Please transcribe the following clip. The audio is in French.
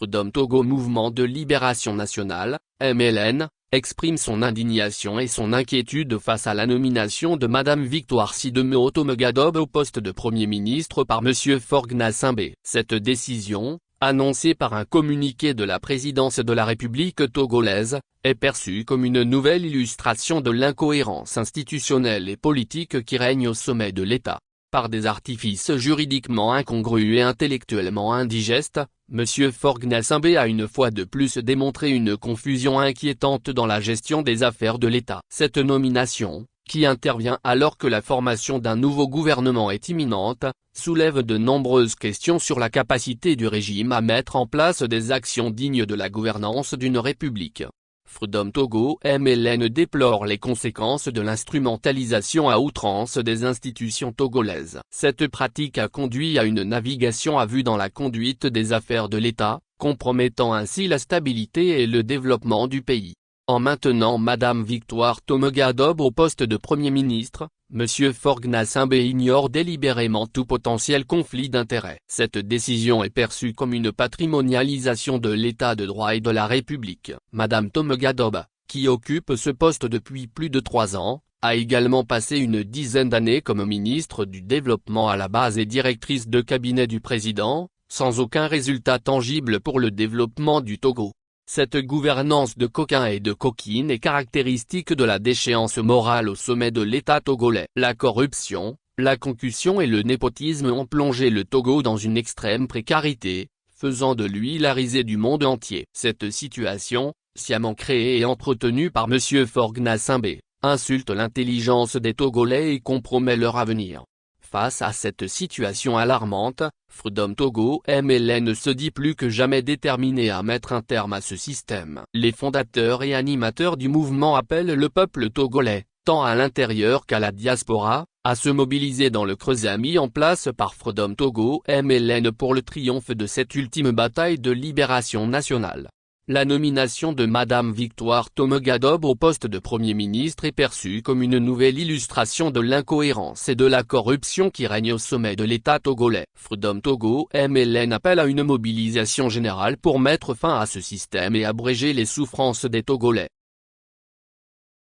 Freedom Togo Mouvement de Libération Nationale, MLN, exprime son indignation et son inquiétude face à la nomination de Madame Victoire Sidemeo Tomegadob au poste de Premier ministre par Monsieur Faure Gnassingbé. Cette décision, annoncée par un communiqué de la présidence de la République togolaise, est perçue comme une nouvelle illustration de l'incohérence institutionnelle et politique qui règne au sommet de l'État. Par des artifices juridiquement incongrus et intellectuellement indigestes, M. Faure Gnassingbé a une fois de plus démontré une confusion inquiétante dans la gestion des affaires de l'État. Cette nomination, qui intervient alors que la formation d'un nouveau gouvernement est imminente, soulève de nombreuses questions sur la capacité du régime à mettre en place des actions dignes de la gouvernance d'une république. Freedom Togo MLN déplore les conséquences de l'instrumentalisation à outrance des institutions togolaises. Cette pratique a conduit à une navigation à vue dans la conduite des affaires de l'État, compromettant ainsi la stabilité et le développement du pays. En maintenant Madame Victoire Tomegadob au poste de Premier ministre, M. Faure Gnassingbé ignore délibérément tout potentiel conflit d'intérêts. Cette décision est perçue comme une patrimonialisation de l'état de droit et de la République. Madame Tomegadob, qui occupe ce poste depuis plus de 3 ans, a également passé une dizaine d'années comme ministre du Développement à la base et directrice de cabinet du président, sans aucun résultat tangible pour le développement du Togo. Cette gouvernance de coquins et de coquines est caractéristique de la déchéance morale au sommet de l'État togolais. La corruption, la concussion et le népotisme ont plongé le Togo dans une extrême précarité, faisant de lui la risée du monde entier. Cette situation, sciemment créée et entretenue par M. Faure Gnassingbé, insulte l'intelligence des Togolais et compromet leur avenir. Face à cette situation alarmante, Freedom Togo MLN se dit plus que jamais déterminé à mettre un terme à ce système. Les fondateurs et animateurs du mouvement appellent le peuple togolais, tant à l'intérieur qu'à la diaspora, à se mobiliser dans le creuset mis en place par Freedom Togo MLN pour le triomphe de cette ultime bataille de libération nationale. La nomination de Madame Victoire Tomegadob au poste de Premier ministre est perçue comme une nouvelle illustration de l'incohérence et de la corruption qui règne au sommet de l'État togolais. Freedom Togo MLN appelle à une mobilisation générale pour mettre fin à ce système et abréger les souffrances des Togolais.